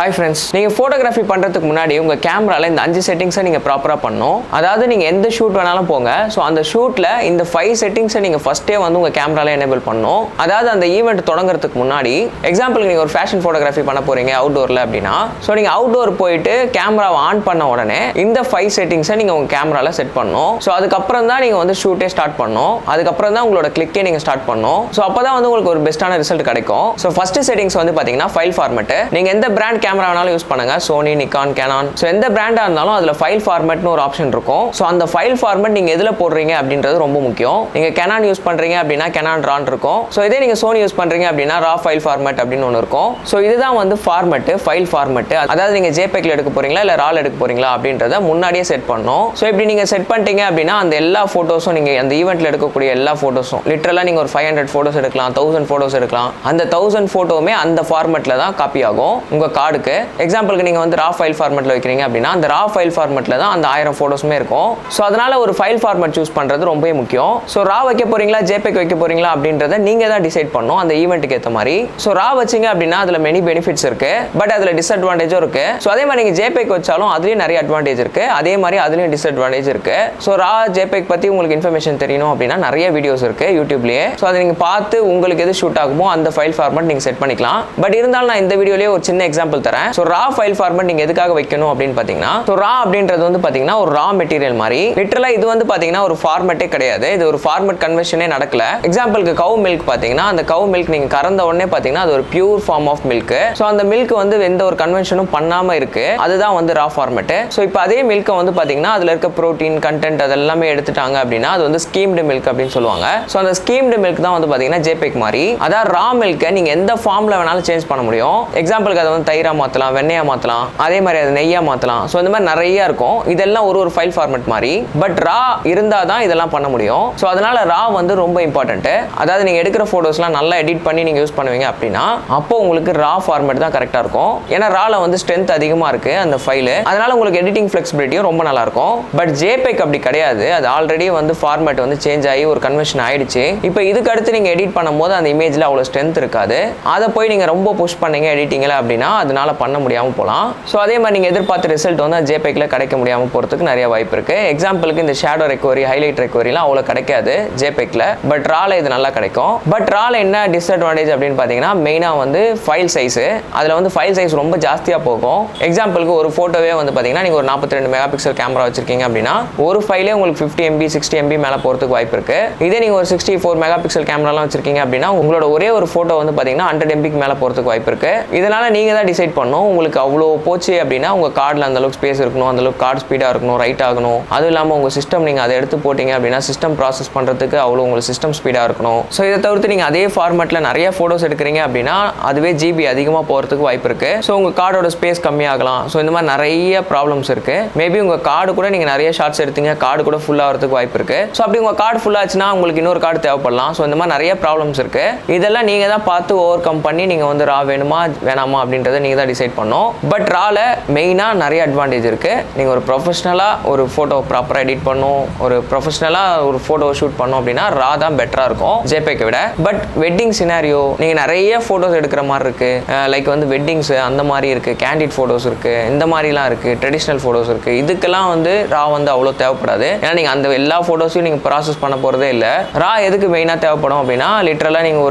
Hi friends, நீங்க photography பண்றதுக்கு முன்னாடி உங்க கேமரால இந்த 5 செட்டிங்ஸை நீங்க ப்ராப்பரா பண்ணனும். அதாவது நீங்க எந்த ஷூட் வேணாலும் போங்க. சோ அந்த ஷூட்ல இந்த 5 செட்டிங்ஸை நீங்க ஃபர்ஸ்டே வந்து உங்க கேமரால எனேபிள் பண்ணனும். அதாவது அந்த ஈவென்ட் தொடங்குறதுக்கு முன்னாடி எக்ஸாம்பிளுக்கு நீங்க ஒரு ஃபேஷன் ஃபோட்டோகிராஃபி பண்ண போறீங்க அவுட்டோர்ல அப்படினா சோ நீங்க அவுட்டோர் போயிட்டு கேமராவை ஆன் பண்ண உடனே இந்த 5 செட்டிங்ஸை நீங்க உங்க கேமரால செட் பண்ணனும். சோ அதுக்கு அப்புறம் தான் நீங்க வந்து ஷூட்டே ஸ்டார்ட் பண்ணனும். அதுக்கு அப்புறம் தான் உங்களோட கிளிக்கே நீங்க ஸ்டார்ட் பண்ணனும். சோ அப்பதான் வந்து உங்களுக்கு ஒரு பெஸ்டான ரிசல்ட் கிடைக்கும். சோ ஃபர்ஸ்ட் செட்டிங்ஸ் வந்து பாத்தீங்கன்னா ஃபைல் ஃபார்மட். நீங்க எந்த பிராண்ட் கேமரா வேணாலும் யூஸ் பண்ணுங்க. Sony, Nikon, Canon. சோ எந்த பிராண்டா இருந்தாலும் அதுல ஃபைல் ஃபார்மட்னு ஒரு ஆப்ஷன் இருக்கும். சோ அந்த ஃபைல் ஃபார்மட் நீங்க எதுல போடுறீங்க அப்படின்றது ரொம்ப முக்கியம். நீங்க Canon யூஸ் பண்றீங்க அப்படினா Canon RAW இருக்கும். சோ இதே நீங்க Sony யூஸ் பண்றீங்க அப்படினா RAW ஃபைல் ஃபார்மட் அப்படினு ஒன்னு இருக்கும். சோ இதுதான் வந்து ஃபார்மட், ஃபைல் ஃபார்மட். அதாவது நீங்க JPEG ல எடுக்க போறீங்களா இல்ல RAW ல எடுக்க போறீங்களா அப்படின்றத முன்னாடியே செட் பண்ணனும். சோ இப்படி நீங்க செட் பண்ணிட்டீங்க அப்படினா அந்த எல்லா போட்டோஸும் நீங்க அந்த ஈவென்ட்ல எடுக்கக்கூடிய எல்லா போட்டோஸும் லிட்டரலா நீங்க ஒரு 500 போட்டோஸ் எடுக்கலாம், 1000 போட்டோஸ் எடுக்கலாம். அந்த 1000 போட்டோவுமே அந்த ஃபார்மட்ல தான் காப்பி ஆகும் உங்க கார்டுக்கு. எக்ஸாம்பிளுக்கு நீங்க வந்து RAW ஃபைல் ஃபார்மட்ல வைக்கிறீங்க அப்படினா அந்த RAW ஃபைல் ஃபார்மட்ல தான் அந்த 1000 போட்டோஸ்மே இருக்கும். சோ அதனால ஒரு ஃபைல் ஃபார்மட் சூஸ் பண்றது ரொம்பவே முக்கியம். சோ RAW வைக்க போறீங்களா JPEG வைக்க போறீங்களா அப்படின்றத நீங்க தான் டிசைட் பண்ணனும் அந்த ஈவென்ட்க்கு ஏத்த மாதிரி. சோ RAW வச்சீங்க அப்படினா அதுல many benefits இருக்கு. பட் அதுல டிஸ்அட்வான்டேஜும் இருக்கு. சோ அதே மாதிரி நீங்க JPEG வச்சாலும் அதுலயும் நிறைய அட்வான்டேஜ் இருக்கு. அதே மாதிரி அதுலயும் டிஸ்அட்வான்டேஜ் இருக்கு. சோ RAW JPEG பத்தி உங்களுக்கு இன்ஃபர்மேஷன் தெரியணும் அப்படினா நிறைய வீடியோஸ் இருக்கு YouTubeலயே. சோ அதை நீங்க பார்த்து உங்களுக்கு எது ஷூட் ஆகுமோ அந்த ஃபைல் ஃபார்மட் நீங்க செட் பண்ணிக்கலாம். பட் இருந்தாலும் நான் இந்த வீடியோலயே ஒரு சின்ன எக்ஸாம்பிள் தரேன். சோ RAW ஃபைல் ஃபார்மட் நீங்க எதுக்காக வைக்கணும் அப்படினு பாத்தீங்கன்னா சோ RAW அப்படின்றது வந்து பாத்தீங்கன்னா ஒரு RAW மெட்டீரியல் மாதிரி. லிட்டரலா இது வந்து பாத்தீங்கன்னா ஒரு ஃபார்மட்டே கிடையாது. இது ஒரு ஃபார்மட் கன்வர்ஷனே நடக்கல. எக்ஸாம்பிளுக்கு கவ் மில்க் பாத்தீங்கன்னா அந்த கவ் மில்க் நீங்க கறந்த உடனே பாத்தீங்கன்னா அது ஒரு pure form of milk. So அந்த மில்க் வந்து எந்த ஒரு கன்வென்ஷனும் பண்ணாம இருக்கு. அதுதான் வந்து RAW ஃபார்மட். சோ இப்போ அதே மில்க் வந்து பாத்தீங்கன்னா அதுல இருக்க புரோட்டீன் கண்டென்ட் அதெல்லாம் எடுத்துட்டாங்க அப்படினா அது வந்து ஸ்கீம்டு மில்க் அப்படினு சொல்லுவாங்க. சோ அந்த ஸ்கீம்டு மில்க் தான் வந்து பாத்தீங்கன்னா JPEG மாதிரி. அதாவது RAW மில்க் நீங்க எந்த ஃபார்ம்ல வேணாலும் சேஞ்ச் பண்ண முடியும். எக்ஸாம்பிளுக்கு அதை வந்து தயிரா மாத்தலாம், வெண்ணெயா மாத்தலாம், அதே மாதிரி அது நெய்யா மாத்தலாம். சோ இந்த மாதிரி நிறைய இருக்கும். இதெல்லாம் ஒரு ஃபைல் ஃபார்மட் மாதிரி. பட் RAW இருந்தா தான் இதெல்லாம் பண்ண முடியும். சோ அதனால RAW வந்து ரொம்ப இம்பார்ட்டன்ட். அதாவது நீங்க எடுக்கிற போட்டோஸ்லாம் நல்லா எடிட் பண்ணி நீங்க யூஸ் பண்ணுவீங்க அப்படினா அப்போ உங்களுக்கு RAW ஃபார்மட் தான் கரெக்ட்டா இருக்கும். ஏன்னா RAWல வந்து ஸ்ட்ரெngth அதிகமா இருக்கு அந்த ஃபைல். அதனால உங்களுக்கு எடிட்டிங் ஃப்ளெக்சிபிலிட்டியும் ரொம்ப நல்லா இருக்கும். பட் JPEG அப்படி கிடையாது. அது ஆல்ரெடி வந்து ஃபார்மட் வந்து சேஞ்ச் ஆகி ஒரு கன்வென்ஷன் ஆயிடுச்சு. இப்போ இதுக்கு அடுத்து நீங்க எடிட் பண்ணும்போது அந்த இமேஜ்ல அவ்வளவு ஸ்ட்ரெngth இருக்காது. அதை போய் நீங்க ரொம்ப புஷ் பண்ணீங்க எடிட்டிங்ல அப்படினா அதனால பண்ண முடியாம போலாம். சோ அதே மாதிரி நீங்க எதிர்பார்த்த ரிசல்ட் வந்து JPEGல கிடைக்க முடியாம போறதுக்கு நிறைய வாய்ப்பு இருக்கு. எக்ஸாம்பிளுக்கு இந்த ஷேடோ ரெக்கவரி, ஹைலைட் ரெக்கவரிலாம் அவ்வளவு கிடைக்காது JPEGல. பட் RAWல இது நல்லா கிடைக்கும். பட் RAWல என்ன டிஸ்அட்வான்டேஜ் அப்படின்னு பாத்தீங்கன்னா மெயினா வந்து ஃபைல் சைஸ். அதுல வந்து ஃபைல் சைஸ் ரொம்ப ஜாஸ்தியா போகும். எக்ஸாம்பிளுக்கு ஒரு போட்டோவே வந்து பாத்தீங்கன்னா நீங்க ஒரு 42 மெகா பிக்சல் கேமரா வச்சிருக்கீங்க அப்படின்னா ஒரு ஃபைலே உங்களுக்கு 50 MB 60 MB மேல போறதுக்கு வாய்ப்பு இருக்கு. இதே நீங்க ஒரு 64 மெகா பிக்சல் கேமராலாம் வச்சிருக்கீங்க அப்படின்னா உங்களோட ஒரே ஒரு போட்டோ வந்து பாத்தீங்கன்னா 100 MB மேல போறதுக்கு வாய்ப்பு இருக்கு. இதனால நீங்க தான் டிசைட் பண்ணணும் உங்களுக்கு அவ்வளோ போச்சு அப்படின்னா உங்க கார்டில் அந்த அளவுக்கு ஸ்பேஸ் இருக்கணும், அந்த அளவுக்கு கார்டு ஸ்பீடா இருக்கணும், ரைட் ஆகணும். அதுவும் இல்லாமல் உங்க சிஸ்டம் நீங்க அதை எடுத்து போட்டீங்க அப்படின்னா சிஸ்டம் ப்ராசஸ் பண்றதுக்கு அவ்வளோ உங்களுக்கு சிஸ்டம் ஸ்பீடா இருக்கணும். ஸோ இதை தவிர்த்து நீங்க அதே ஃபார்மட்ல நிறைய போட்டோஸ் எடுக்கிறீங்க அப்படின்னா அதுவே GB அதிகமாக போறதுக்கு வாய்ப்பு இருக்கு. ஸோ உங்க கார்டோட ஸ்பேஸ் கம்மியாகலாம். ஸோ இந்த மாதிரி நிறைய ப்ராப்ளம்ஸ் இருக்கு. மேபி உங்க கார்டு கூட நீங்க நிறைய ஷார்ட்ஸ் எடுத்தீங்க, கார்டு கூட ஃபுல் ஆகிறதுக்கு வாய்ப்பு இருக்கு. ஸோ அப்படி உங்க கார்டு ஃபுல் ஆச்சுன்னா உங்களுக்கு இன்னொரு கார்டு தேவைப்படலாம். ஸோ இந்த மாதிரி நிறைய ப்ராப்ளம்ஸ் இருக்கு. இதெல்லாம் நீங்க தான் பார்த்து ஓவர் கம் பண்ணி நீங்க வந்து RAW வேணுமா வேணாமா அப்படின்றத நீங்க தான் டிசைட் பண்ணணும். பட் RAWல மெயினா நிறைய அட்வான்டேஜ் இருக்கு. நீங்க ஒரு ப்ரொஃபஷனலா ஒரு போட்டோ ப்ராப்பரா எடிட் பண்ணணும், ஒரு ப்ரொஃபஷனலா ஒரு போட்டோ ஷூட் பண்ணணும் அப்படின்னா RAW தான் பெட்டரா இருக்கும் JPEG விட. பட் வெட்டிங் சினாரியோ நீங்க நிறைய போட்டோஸ் எடுக்கிற மாதிரி இருக்கு. லைக் வந்து வெட்டிங்ஸ் அந்த மாதிரி இருக்கு, கேண்டிட் போட்டோஸ் இருக்கு, இந்த மாதிரிலாம் இருக்கு, ட்ரெடிஷனல் போட்டோஸ் இருக்கு. இதுக்கெல்லாம் வந்து RAW வந்து அவ்வளோ தேவைப்படாது. ஏன்னா நீங்க அந்த எல்லா போட்டோஸையும் நீங்க ப்ராசஸ் பண்ண போறதே இல்லை. RAW எதுக்கு மெயினா தேவைப்படும் அப்படின்னா லிட்டரலா நீங்க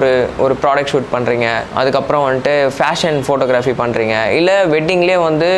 ஒரு ப்ராடக்ட் ஷூட் பண்றீங்க, அதுக்கப்புறம் வந்துட்டு ஃபேஷன் ஃபோட்டோகிராஃபி பண்றீங்க, இல்ல வெட்டிங்லேயே வந்து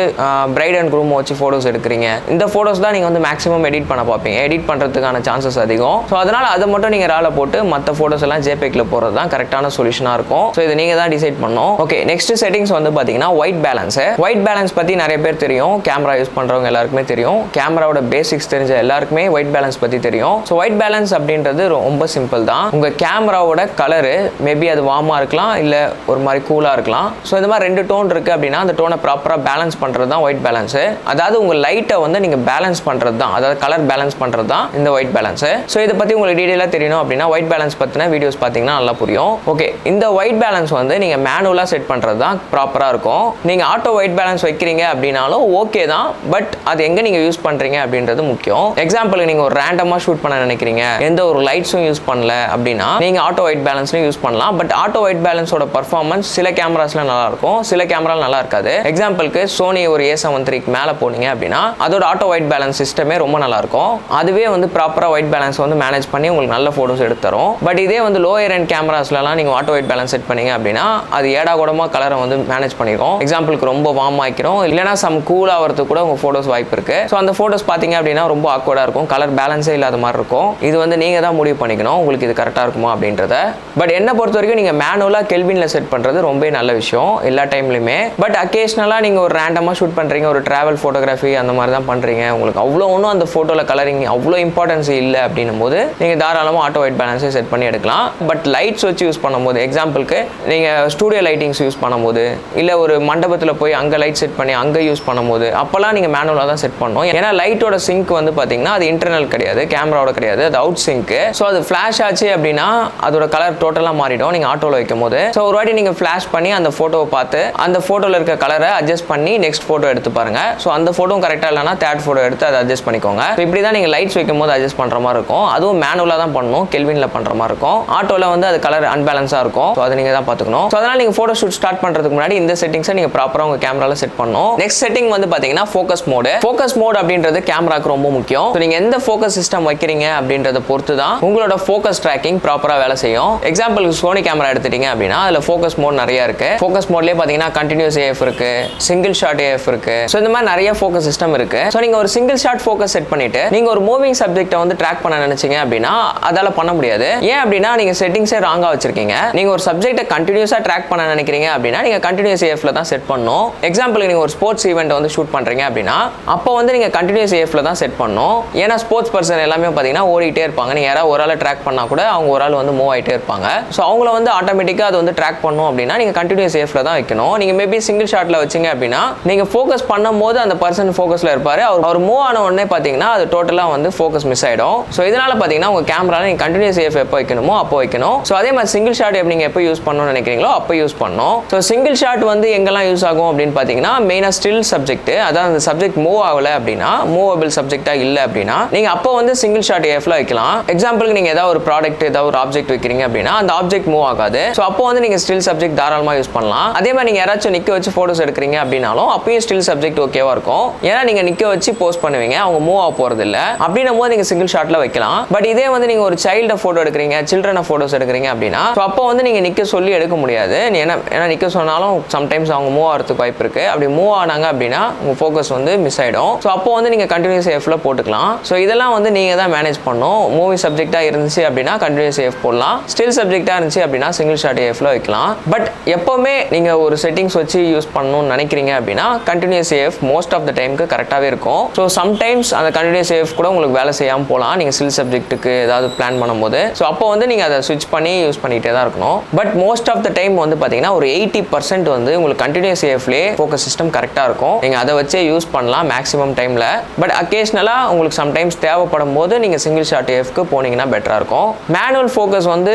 பிரைட் அண்ட் க்ரூம் வச்சு போட்டோஸ் எடுக்கிறீங்க. இந்த போட்டோஸ் தான் நீங்க வந்து மேக்ஸிமம் எடிட் பண்ண பார்ப்பீங்க. எடிட் பண்றதுக்கான சான்சஸ் அதிகம். ஸோ அதனால அதை மட்டும் நீங்க RAWல போட்டு மற்ற போட்டோஸ் எல்லாம் JPEGல போறது தான் கரெக்டான சொல்யூஷனா இருக்கும். ஸோ இதை நீங்க தான் டிசைட் பண்ணணும். ஓகே, நெக்ஸ்ட் செட்டிங்ஸ் வந்து பாத்தீங்கன்னா ஒயிட் பேலன்ஸ். ஒயிட் பேலன்ஸ் பத்தி நிறைய பேர் தெரியும். கேமரா யூஸ் பண்றவங்க எல்லாருக்குமே தெரியும். கேமராவோட பேசிக்ஸ் தெரிஞ்ச எல்லாருக்குமே ஒயிட் பேலன்ஸ் பத்தி தெரியும். ஸோ ஒயிட் பேலன்ஸ் அப்படின்றது ரொம்ப சிம்பிள் தான். உங்க கேமராவோட கலரு மேபி அது வார்மா இருக்கலாம், இல்ல ஒரு மாதிரி கூலா இருக்கலாம். ஸோ இந்த மாதிரி 2 டோன் இருக்கு அப்படின்னா அந்த டோனை ப்ராப்பரா பேலன்ஸ் பண்றது தான் ஒயிட் பேலன்ஸ். அதாவது உங்க லைட்டை வந்து நீங்க பேலன்ஸ் பண்றது தான், அதாவது கலர் பேலன்ஸ் பண்றது தான் இந்த ஒயிட் பேலன்ஸ். ஸோ இதை பத்தி உங்களுக்கு டீடைலா தெரியணும் அப்படின்னா ஒயிட் பேலன்ஸ் பத்தின வீடியோஸ் பாத்தீங்கன்னா நல்லா புரியும். ஓகே, இந்த ஒயிட் பேலன்ஸ் வந்து நீங்க மேனுவலா செட் பண்றது தான் ப்ராப்பரா இருக்கும். நீங்க ஆட்டோ ஒயிட் பேலன்ஸ் வைக்கிறீங்க அப்படின்னாலும் ஓகே தான். பட் அது எங்க நீங்க யூஸ் பண்றீங்க அப்படின்றது முக்கியம். எக்ஸாம்பிள் நீங்க ஒரு ரேண்டமா ஷூட் பண்ண நினைக்கிறீங்க, எந்த ஒரு லைட்ஸும் யூஸ் பண்ணல அப்படின்னா நீங்க ஆட்டோ ஒயிட் பேலன்ஸ்ல யூஸ் பண்ணலாம். பட் ஆட்டோ ஒயிட் பேலன்ஸோட பர்ஃபார்மன்ஸ் சில கேமராஸ்ல நல்லா இருக்கும், சில கேமரால போட்டாலும் நல்லா இருக்காது. எக்ஸாம்பிளுக்கு சோனி ஒரு A73 மேல போனீங்க அப்படின்னா அதோட ஆட்டோ ஒயிட் பேலன்ஸ் சிஸ்டமே ரொம்ப நல்லா இருக்கும். அதுவே வந்து ப்ராப்பரா ஒயிட் பேலன்ஸ் வந்து மேனேஜ் பண்ணி உங்களுக்கு நல்ல போட்டோஸ் எடுத்து தரும். பட் இதே வந்து லோயர் எண்ட் கேமராஸ்லாம் நீங்க ஆட்டோ ஒயிட் பேலன்ஸ் செட் பண்ணீங்க அப்படின்னா அது ஏடா கூடமா கலரை வந்து மேனேஜ் பண்ணிரும். எக்ஸாம்பிளுக்கு ரொம்ப வார்ம் ஆக்கிரும், இல்லனா சம் கூல் ஆவறதுக்கு கூட உங்க போட்டோஸ் வாய்ப்பு இருக்கு. சோ அந்த போட்டோஸ் பாத்தீங்க அப்படின்னா ரொம்ப ஆக்வர்டா இருக்கும், கலர் பேலன்ஸே இல்லாத மாதிரி இருக்கும். இது வந்து நீங்க தான் முடிவு பண்ணிக்கணும் உங்களுக்கு இது கரெக்டா இருக்குமா அப்படின்றத. பட் என்ன பொறுத்த வரைக்கும் நீங்க மேனுவலா கெல்வின்ல செட் பண்றது ரொம்ப நல்ல விஷயம் எல்லா டைம்லயுமே. பட் அக்கேஷனலா நீங்க ஒரு ரேண்டமா ஷூட் பண்றீங்க, ஒரு டிராவல் போட்டோகிராஃபி அந்த மாதிரி தான் பண்றீங்க, உங்களுக்கு அவ்வளோ ஒன்றும் அந்த போட்டோல கலரிங் அவ்வளோ இம்பார்ட்டன்ஸ் இல்லை அப்படின்னும் போது நீங்க தாராளமாக ஆட்டோ ஒயிட் பேலன்ஸை செட் பண்ணி எடுக்கலாம். பட் லைட்ஸ் வச்சு யூஸ் பண்ணும்போது, எக்ஸாம்பிளுக்கு நீங்க ஸ்டூடியோ லைட்டிங்ஸ் யூஸ் பண்ணும்போது, இல்லை ஒரு மண்டபத்தில் போய் அங்கே லைட் செட் பண்ணி அங்கே யூஸ் பண்ணும்போது அப்போல்லாம் நீங்கள் மேனுவலாக தான் செட் பண்ணணும். ஏன்னா லைட்டோட சிங்க் வந்து பார்த்தீங்கன்னா அது இன்டர்னல் கிடையாது, கேமராவோட கிடையாது, அது அவுட் சிங்க். ஸோ அது ஃப்ளாஷ் ஆச்சு அப்படின்னா அதோட கலர் டோட்டலாக மாறிடும் நீங்கள் ஆட்டோவில் வைக்கும் போது. ஸோ ஒரு வாட்டி நீங்கள் ஃப்ளாஷ் பண்ணி அந்த ஃபோட்டோவை பார்த்து அந்த ஃபோட்டோவில் இருக்க கலரை அட்ஜஸ்ட் பண்ணி நெக்ஸ்ட் ஃபோட்டோ எடுத்து பாருங்க. ஸோ அந்த ஃபோட்டோவும் கரெக்டாக இல்லைனா தேர்ட் ஃபோட்டோ எடுத்து அதை அட்ஜஸ்ட் பண்ணிக்கோங்க. ஸோ இப்படி தான் நீங்கள் லைட்ஸ் வைக்கும் போது அட்ஜஸ்ட் பண்ணுற மாதிரி இருக்கும். அதுவும் மேனுவலாக தான் பண்ணணும், கெல்வின்ல பண்ணுற மாதிரி இருக்கும். ஆட்டோவில் வந்து அது கலர் அன்பேலன்ஸாக இருக்கும். ஸோ அதை நீங்கள் தான் பார்த்துக்கணும். ஸோ அதனால் நீங்கள் ஃபோட்டோ ஷூட் ஸ்டார்ட் பண்ணுறதுக்கு முன்னாடி இந்த செட்டிங்ஸை நீங்கள் ப்ராப்பராக உங்கள் கேமராவில் செட் பண்ணணும். நெக்ஸ்ட் செட்டிங் வந்து பார்த்தீங்கன்னா ஃபோக்கஸ் மோடு. ஃபோக்கஸ் மோட் அப்படின்றது கேமராக்கு ரொம்ப முக்கியம். ஸோ நீங்கள் எந்த ஃபோக்கஸ் சிஸ்டம் வைக்கிறீங்க அப்படின்றத பொறுத்து தான் உங்களோட ஃபோக்கஸ் ட்ராக்கிங் ப்ராப்பராக வேலை செய்யும். எக்ஸாம்பிளுக்கு சோனி கேமரா எடுத்துட்டீங்க அப்படின்னா அதில் ஃபோக்கஸ் மோட் நிறைய இருக்கு. ஃபோக்கஸ் மோட்லேயே பார்த்தீங்கன்னா கண்டினியூஸ் AF இருக்கு, சிங்கிள் ஷாட் AF இருக்கு. ஸோ இந்த மாதிரி நிறைய ஃபோக்கஸ் சிஸ்டம் இருக்கு. ஸோ நீங்கள் ஒரு சிங்கிள் ஷாட் ஃபோக்கஸ் செட் பண்ணிட்டு நீங்கள் ஒரு மூவிங் சப்ஜெக்ட்டை வந்து ட்ராக் பண்ண நினைச்சீங்க அப்படின்னா அதால பண்ண முடியாது. ஏன் அப்படின்னா நீங்கள் செட்டிங்ஸே ராங்கா வச்சிருக்கீங்க. நீங்கள் ஒரு சப்ஜெக்ட்டை கண்டினியூஸாக ட்ராக் பண்ண நினைக்கிறீங்க அப்படின்னா நீங்கள் கண்டினியூஸ் AFல தான் செட் பண்ணணும். எக்ஸாம்பிளுக்கு நீங்கள் ஒரு ஸ்போர்ட்ஸ் ஈவெண்ட் வந்து ஷூட் பண்ணுறீங்க அப்படின்னா அப்போ வந்து நீங்கள் கண்டினியூஸ் AFல தான் செட் பண்ணணும். ஏன்னா ஸ்போர்ட்ஸ் பர்சன் எல்லாமே பார்த்தீங்கன்னா ஓடிட்டே இருப்பாங்க. நீங்கள் யாராவது ஒரு ஆளை ட்ராக் பண்ணால் கூட அவங்க ஒரு ஆள் வந்து மூவ் ஆகிட்டே இருப்பாங்க. ஸோ அவங்கள வந்து ஆட்டோமேட்டிக்காக அது வந்து ட்ராக் பண்ணும் அப்படின்னா நீங்கள் கண்டினியூஸ் AFல தான் வைக்கணும். நீங்கள் மேபி சிங்கிள் ஷாட்டில் வச்சிங்க அப்படின்னா நீங்கள் ஃபோக்கஸ் பண்ணும்போது அந்த பர்சன் ஃபோக்கஸில் இருப்பார், அவர் மூவ் ஆன உடனே பார்த்தீங்கன்னா அது டோட்டலாக வந்து ஃபோக்கஸ் மிஸ் ஆகிடும். ஸோ இதனால் பார்த்தீங்கன்னா உங்கள் கேமராவில் நீங்கள் கண்டினியூஸ் AF எப்போ வைக்கணுமோ அப்போ வைக்கணும். ஸோ அதே மாதிரி சிங்கிள் ஷாட் நீங்கள் எப்போ யூஸ் பண்ணணும்னு நினைக்கிறீங்களோ அப்போ யூஸ் பண்ணணும். ஸோ சிங்கிள் ஷாட் வந்து எங்கெல்லாம் யூஸ் ஆகும் அப்படின்னு பார்த்தீங்கன்னா மெயினாக ஸ்டில் சப்ஜெக்ட், அதாவது அந்த சப்ஜெக்ட் மூவ் ஆகலை அப்படின்னா, மூவபிள் சப்ஜெக்டாக இல்லை அப்படின்னா நீங்கள் அப்போ வந்து சிங்கிள் ஷாட் AFல வைக்கலாம். எக்ஸாம்பிளுக்கு நீங்கள் ஏதாவது ஒரு ப்ராடக்ட் ஏதாவது ஒரு ஆப்ஜெக்ட் வைக்கிறீங்க அப்படின்னா அந்த ஆப்ஜெக்ட் மூவ் ஆகாது. ஸோ அப்போ வந்து நீங்கள் ஸ்டில் சப்ஜெக்ட் தாராளமாக யூஸ் பண்ணலாம். அதே மாதிரி நீங்கள் யாராச்சும் நிற்க வச்சு ஃபோட்டோஸ் எடுக்கிறீங்க அப்படின்னாலும் அப்பயும் ஸ்டில் சப்ஜெக்ட் ஓகேவா இருக்கும். ஏன்னா நீங்கள் நிற்க வச்சு போஸ்ட் பண்ணுவீங்க, அவங்க மூவ் ஆக போகிறது இல்லை. அப்படின்னும் போது நீங்கள் சிங்கிள் ஷாட்டில் வைக்கலாம். பட் இதே வந்து நீங்கள் ஒரு சைல்டை ஃபோட்டோ எடுக்கிறீங்க, சில்ட்ரனை ஃபோட்டோஸ் எடுக்கிறீங்க அப்படின்னா ஸோ அப்போ வந்து நீங்கள் நிற்க சொல்லி எடுக்க முடியாது. ஏன்னா நிற்க சொன்னாலும் சம்டைம்ஸ் அவங்க மூவ் ஆகிறதுக்கு வாய்ப்பு இருக்குது. அப்படி மூவ் ஆனாங்க அப்படின்னா உங்கள் ஃபோக்கஸ் வந்து மிஸ் ஆகிடும். ஸோ அப்போ வந்து நீங்கள் கண்டினியூஸ் AFல போட்டுக்கலாம். ஸோ இதெல்லாம் வந்து நீங்கள் தான் மேனேஜ் பண்ணணும். மூவி சப்ஜெக்டாக இருந்துச்சு அப்படின்னா கண்டினியூஸ் AF போடலாம், ஸ்டில் சப்ஜெக்டாக இருந்துச்சு அப்படின்னா சிங்கிள் ஷாட் AFல வைக்கலாம். பட் எப்போவுமே நீங்கள் ஒரு செட்டிங்ஸ் வச்சு யூஸ் பண்ணணும்னு நினைக்கிறீங்க அப்படின்னா continuous AF most of the டைமுக்கு கரெக்டாகவே இருக்கும். ஸோ சம்டைம்ஸ் அந்த கண்டினியூஸ் AF கூட உங்களுக்கு வேலை செய்யாமல் போகலாம் நீங்கள் ஸ்டில் சப்ஜெக்ட்டுக்கு ஏதாவது பிளான் பண்ணும்போது. ஸோ அப்போ வந்து நீங்கள் அதை ஸ்விட்ச் பண்ணி யூஸ் பண்ணிகிட்டே தான் இருக்கணும். But most of the time வந்து பார்த்தீங்கன்னா ஒரு 80% வந்து உங்களுக்கு கண்டினியூஸ் AFலே ஃபோக்கஸ் சிஸ்டம் கரெக்டாக இருக்கும். நீங்கள் அதை வச்சே யூஸ் பண்ணலாம் மேக்ஸிமம் டைமில். பட் அக்கேஷனலாக உங்களுக்கு சம்டைம்ஸ் தேவைப்படும் போது நீங்கள் சிங்கிள் ஷாட் AFக்கு போனீங்கன்னா பெட்டராக இருக்கும். மேனுவல் ஃபோக்கஸ் வந்து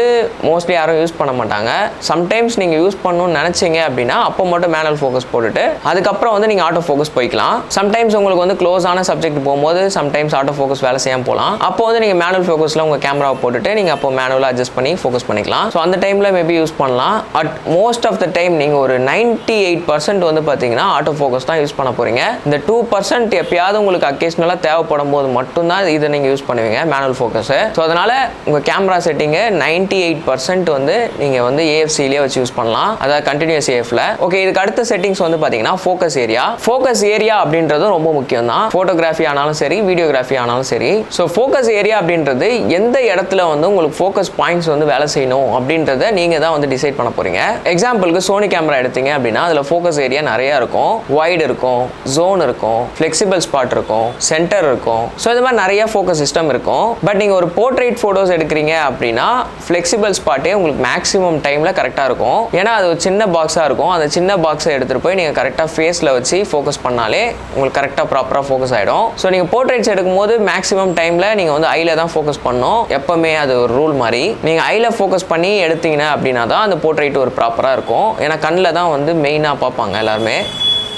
மோஸ்ட்லி யாரும் யூஸ் பண்ண மாட்டாங்க. சம்டைம்ஸ் நீங்கள் யூஸ் பண்ணணும்னு நினச்சிங்க அப்படின்னா அப்போ மட்டும் மேனுவல் ஃபோக்கஸ் போட்டுட்டு அதுக்கப்புறம் வந்து நீங்கள் ஆட்டோ ஃபோக்கஸ் போய்க்கலாம். சம்டைம்ஸ் உங்களுக்கு வந்து க்ளோஸான சப்ஜெக்ட் போகும்போது சம்டைம்ஸ் ஆட்டோ ஃபோக்கஸ் வேலை செய்யாமல் போகலாம். அப்போ வந்து நீங்கள் மேனுவல் ஃபோக்கஸில் உங்கள் கேமராவை போட்டுட்டு நீங்கள் அப்போ மேனுவலாக அட்ஜஸ்ட் பண்ணி ஃபோக்கஸ் பண்ணிக்கலாம். ஸோ அந்த டைமில் மேபி யூஸ் பண்ணலாம். But most of the time நீங்கள் ஒரு 98% வந்து பார்த்தீங்கன்னா ஆட்டோ ஃபோக்கஸ் தான் யூஸ் பண்ண போகிறீங்க. இந்த 2% எப்பயாவது உங்களுக்கு அக்கேஷனலாக தேவைப்படும் போது மட்டும்தான் இதை நீங்கள் யூஸ் பண்ணுவீங்க மேனுவல் ஃபோக்கஸ். ஸோ அதனால் உங்கள் கேமரா செட்டிங்கை 98% வந்து நீங்கள் வந்து AFCலேயே வச்சு யூஸ் பண்ணலாம், அதாவது கண்டினியூஸ் AFல. ஓகே, இதுக்கு அடுத்த செட்டிங்ஸ் வந்து பார்த்தீங்கன்னா ஃபோக்கஸ் ஏரியா. ஃபோக்கஸ் ஏரியா அப்படின்றதும் ரொம்ப முக்கியம் தான், ஃபோட்டோகிராஃபி ஆனாலும் சரி வீடியோகிராஃபி ஆனாலும் சரி. ஸோ ஃபோக்கஸ் ஏரியா அப்படின்றது எந்த இடத்துல வந்து உங்களுக்கு ஃபோக்கஸ் பாயிண்ட்ஸ் வந்து வேலை செய்யணும் அப்படின்றத நீங்கள் தான் வந்து டிசைட் பண்ண போகிறீங்க. எக்ஸாம்பிளுக்கு சோனி கேமரா எடுத்தீங்க அப்படின்னா அதில் ஃபோக்கஸ் ஏரியா நிறையா இருக்கும். வைட் இருக்கும், ஜோன் இருக்கும், ஃப்ளெக்சிபிள் ஸ்பாட் இருக்கும், சென்டர் இருக்கும். ஸோ இது மாதிரி நிறைய ஃபோக்கஸ் சிஸ்டம் இருக்கும். பட் நீங்கள் ஒரு போர்ட்ரேட் ஃபோட்டோஸ் எடுக்கிறீங்க அப்படின்னா ஃப்ளெக்சிபிள் ஸ்பாட்டே உங்களுக்கு மேக்ஸிமம் டைமில் கரெக்டாக இருக்கும். ஏன்னா அது ஒரு சின்ன பாக்ஸாக இருக்கும். அந்த சின்ன பாக்ஸை எடுத்துகிட்டு போய் நீங்கள் கரெக்டாக ஃபேஸில் வச்சு ஃபோக்கஸ் பண்ணாலே உங்களுக்கு கரெக்டாக ப்ராப்பராக ஃபோக்கஸ் ஆகிடும். ஸோ நீங்கள் போர்ட்ரேட்ஸ் எடுக்கும்போது மேக்ஸிமம் டைமில் நீங்கள் வந்து ஐல தான் ஃபோக்கஸ் பண்ணணும். எப்போவுமே அது ஒரு ரூல் மாதிரி. நீங்கள் ஐல ஃபோக்கஸ் பண்ணி எடுத்தீங்கன்னா அப்படின்னா தான் அந்த போர்ட்ரேட் ஒரு ப்ராப்பராக இருக்கும். ஏன்னா கண்ணில் தான் வந்து மெயினாக பார்ப்பாங்க எல்லாருமே.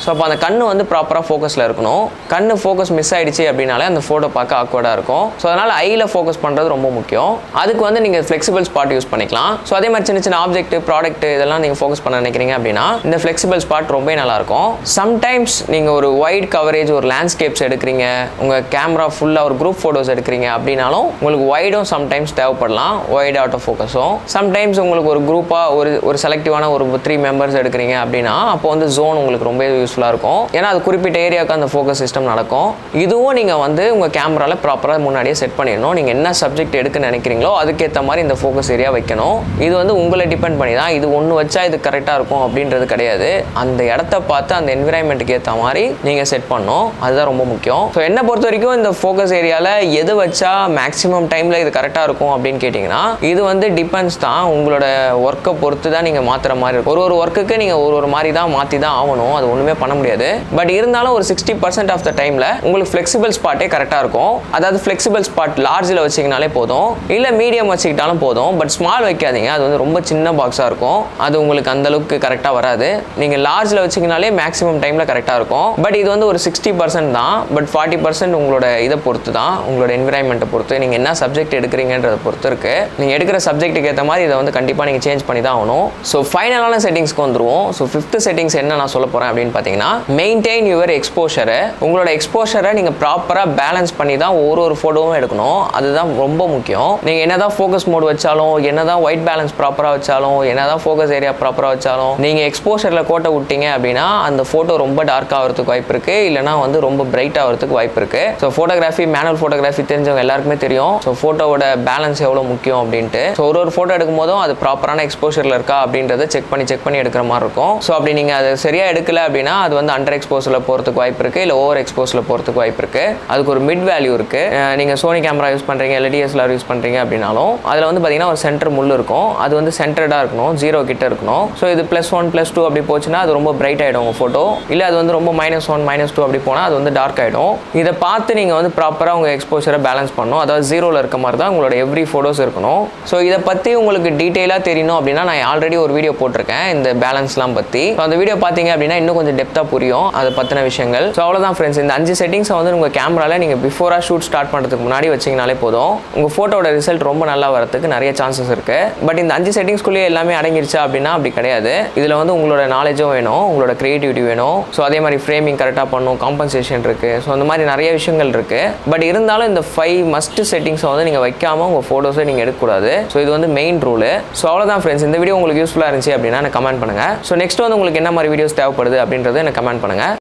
ஸோ அப்போ அந்த கண்ணு வந்து ப்ராப்பராக ஃபோக்கஸில் இருக்கணும். கண்ணு ஃபோக்கஸ் மிஸ் ஆயிடுச்சு அப்படின்னாலே அந்த ஃபோட்டோ பார்க்க ஆக்வர்டாக இருக்கும். ஸோ அதனால் ஐயில் ஃபோக்கஸ் பண்ணுறது ரொம்ப முக்கியம். அதுக்கு வந்து நீங்கள் ஃப்ளெக்சிபிள் ஸ்பாட் யூஸ் பண்ணிக்கலாம். ஸோ அதே மாதிரி சின்ன சின்ன ஆப்ஜெக்ட் ப்ராடக்ட் இதெல்லாம் நீங்கள் ஃபோக்கஸ் பண்ண நினைக்கிறீங்க அப்படின்னா இந்த ஃப்ளெக்சிபிள் ஸ்பாட் ரொம்ப நல்லாயிருக்கும். சம்டைம்ஸ் நீங்கள் ஒரு வைட் கவரேஜ் ஒரு லேண்ட்ஸ்கேப்ஸ் எடுக்கிறீங்க, உங்கள் கேமரா ஃபுல்லாக ஒரு குரூப் ஃபோட்டோஸ் எடுக்கிறீங்க அப்படின்னாலும் உங்களுக்கு வைடும் சம்டைம்ஸ் தேவைப்படலாம், வைட் அவுட் ஆஃப் ஃபோக்கஸும். சம்டைம்ஸ் உங்களுக்கு ஒரு குரூப்பாக ஒரு செலக்டிவான ஒரு 3 மெம்பர்ஸ் எடுக்கிறீங்க அப்படின்னா அப்போ வந்து ஜோன் உங்களுக்கு ரொம்ப யூஸ்ஃபுல்லாக இருக்கும். ஏன்னா அது குறிப்பிட்ட ஏரியாவுக்கு அந்த ஃபோக்கஸ் சிஸ்டம் நடக்கும். இதுவும் நீங்கள் வந்து உங்கள் கேமராவில் ப்ராப்பராக முன்னாடியே செட் பண்ணிடணும். நீங்கள் என்ன சப்ஜெக்ட் எடுக்க நினைக்கிறீங்களோ அதுக்கேற்ற மாதிரி இந்த ஃபோக்கஸ் ஏரியா வைக்கணும். இது வந்து உங்களை டிபெண்ட் பண்ணி தான். இது ஒன்று வச்சா இது கரெக்டாக இருக்கும் அப்படின்றது கிடையாது. அந்த இடத்த பார்த்து அந்த என்விரான்மெண்ட்டுக்கு ஏற்ற மாதிரி நீங்கள் செட் பண்ணணும். அதுதான் ரொம்ப முக்கியம். ஸோ என்னை பொறுத்த வரைக்கும் இந்த ஃபோக்கஸ் ஏரியாவில் எது வச்சா மேக்ஸிமம் டைமில் இது கரெக்டாக இருக்கும் அப்படின்னு கேட்டிங்கன்னா இது வந்து டிபெண்ட்ஸ் தான். உங்களோட ஒர்க்கை பொறுத்து தான் நீங்கள் மாற்றுற மாதிரி இருக்கும். ஒரு ஒர்க்குக்கு நீங்கள் ஒரு மாதிரி தான் மாற்றி தான் ஆகணும். அது ஒன்றுமே பண்ண முடியாது. பட் இருந்தாலும் ஒரு 60% ஆஃப் த டைமில் உங்களுக்கு ஃப்ளெக்சிபிள் ஸ்பாட்டே கரெக்டாக இருக்கும். அதாவது ஃப்ளெக்சிபிள் ஸ்பாட் லார்ஜில் வச்சிங்கனாலே போதும், இல்லை மீடியம் வச்சுக்கிட்டாலும் போதும். பட் ஸ்மால் வைக்காதீங்க, அது வந்து ரொம்ப சின்ன பாக்ஸாக இருக்கும். அது உங்களுக்கு அந்த அளவுக்கு கரெக்டாக வராது. நீங்கள் லார்ஜில் வச்சிங்கனாலே மேக்ஸிமம் டைமில் கரெக்டாக இருக்கும். பட் இது வந்து ஒரு 60% தான். பட் 40% உங்களோட இதை பொறுத்து தான், உங்களோட என்விரான்மெண்ட்டை பொறுத்து, நீங்கள் என்ன சப்ஜெக்ட் எடுக்கிறீங்கன்றதை பொறுத்து இருக்கு. நீங்கள் எடுக்கிற சப்ஜெக்ட்டுக்கு ஏற்ற மாதிரி இதை வந்து கண்டிப்பாக நீங்கள் சேஞ்ச் பண்ணி தான் ஆகணும். ஸோ ஃபைனலான செட்டிங்ஸ்க்கு வந்துருவோம். ஸோ 5th செட்டிங்ஸ் என்ன நான் சொல்ல போகிறேன் அப்படின்னு பார்த்தீங்கன்னா மெயின்டைன் யுவர் எக்ஸ்போஷரை. உங்களோட எக்ஸ்போஷரை நீங்கள் ப்ராப்பராக பேலன்ஸ் பண்ணி தான் ஒரு ஃபோட்டோவும் எடுக்கணும். அதுதான் ரொம்ப முக்கியம். நீங்கள் என்னதான் ஃபோக்கஸ் மோட் வச்சாலும், என்னதான் ஒயிட் பேலன்ஸ் ப்ராப்பராக வச்சாலும், என்னதான் ஃபோக்கஸ் ஏரியா ப்ராப்பராக வச்சாலும், நீங்கள் எக்ஸ்போஷரில் கோட்டை விட்டீங்க அப்படின்னா அந்த ஃபோட்டோ ரொம்ப டார்க் ஆகிறதுக்கு வாய்ப்பு இருக்குது, இல்லைனா வந்து ரொம்ப பிரைட் ஆகிறதுக்கு வாய்ப்பு இருக்குது. ஸோ ஃபோட்டோகிராஃபி, மேனுவல் ஃபோட்டோகிராஃபி தெரிஞ்சவங்க எல்லாருக்குமே தெரியும். ஸோ ஃபோட்டோவோட பேலன்ஸ் எவ்வளோ முக்கியம் அப்படின்ட்டு. ஸோ ஒரு ஃபோட்டோ எடுக்கும் போதும் அது ப்ராப்பரான எக்ஸ்போஷரில் இருக்கா அப்படின்றத செக் பண்ணி எடுக்கிற மாதிரி இருக்கும். ஸோ அப்படி நீங்கள் அதை சரியாக எடுக்கல அப்படின்னா அது வந்து அண்டர் எக்ஸ்போஸில் போகிறதுக்கு வாய்ப்பு இருக்குது, இல்லை ஓவர் எக்ஸ்போஸில் போகிறதுக்கு வாய்ப்பு இருக்குது. அதுக்கு ஒரு மிட் வேல்யூ இருக்குது. நீங்கள் சோனி கேமரா யூஸ் பண்ணுறீங்க, இல்லை DSLR யூஸ் பண்ணுறீங்க அப்படின்னாலும் அதில் வந்து பார்த்தீங்கன்னா ஒரு சென்டர் முள் இருக்கும். அது வந்து சென்டர்டாக இருக்கணும், 0 கிட்ட இருக்கணும். ஸோ இது +1 +2 அப்படி போச்சுன்னா அது ரொம்ப பிரைட் ஆகிடும் உங்கள் ஃபோட்டோ. இல்லை அது வந்து ரொம்ப -1 -2 அப்படி போனால் அது வந்து டார்க் ஆகிடும். இதை பார்த்து நீங்கள் வந்து ப்ராப்பராக உங்கள் எக்ஸ்போஷரை பேலன்ஸ் பண்ணணும். அதாவது 0ல் இருக்க மாதிரி தான் உங்களோட எவ்ரி ஃபோட்டோஸ் இருக்கணும். ஸோ இதை பற்றி உங்களுக்கு டீட்டெயிலாக தெரியணும் அப்படின்னா நான் ஆல்ரெடி ஒரு வீடியோ போட்டிருக்கேன் இந்த பேலன்ஸ்லாம் பற்றி. அந்த வீடியோ பார்த்தீங்க அப்படின்னா இன்னும் கொஞ்சம் டெப்த்தாக புரியும் அதை பற்றின விஷயங்கள். ஸோ அவ்வளோதான் ஃப்ரெண்ட்ஸ். இந்த 5 செட்டிங்ஸை வந்து உங்கள் கேமராவில் நீங்கள் பிஃபோராக ஷூட் ஸ்டார்ட் பண்ணுறதுக்கு முன்னாடி வச்சிங்கனாலே போதும். உங்கள் ஃபோட்டோட ரிசல்ட் ரொம்ப நல்லா வரதுக்கு நிறைய சான்சஸ் இருக்குது. பட் இந்த 5 செட்டிங்ஸ்குள்ளேயே எல்லாமே அடங்கிருச்சா அப்படின்னா அப்படி கிடையாது. இதில் வந்து உங்களோட நாலேஜும் வேணும், உங்களோட கிரியேட்டிவிட்டி வேணும். ஸோ அதே மாதிரி ஃப்ரேமிங் கரெக்டாக பண்ணணும், காம்பன்சேஷன் இருக்குது. ஸோ அந்த மாதிரி நிறைய விஷயங்கள் இருக்குது. பட் இருந்தாலும் இந்த 5 மஸ்ட் செட்டிங்ஸை வந்து நீங்கள் வைக்காமல் உங்கள் ஃபோட்டோஸை நீங்கள் எடுக்கக்கூடாது. ஸோ இது வந்து மெயின் ரூலு. ஸோ அவ்வளோதான் ஃப்ரெண்ட்ஸ். இந்த வீடியோ உங்களுக்கு யூஸ்ஃபுல்லாக இருந்துச்சு அப்படின்னா எனக்கு கமெண்ட் பண்ணுங்கள். ஸோ நெக்ஸ்ட் வந்து உங்களுக்கு என்ன மாதிரி வீடியோஸ் தேவைப்படுது அப்படின்றத எனக்கு கமெண்ட் பண்ணுங்கள்.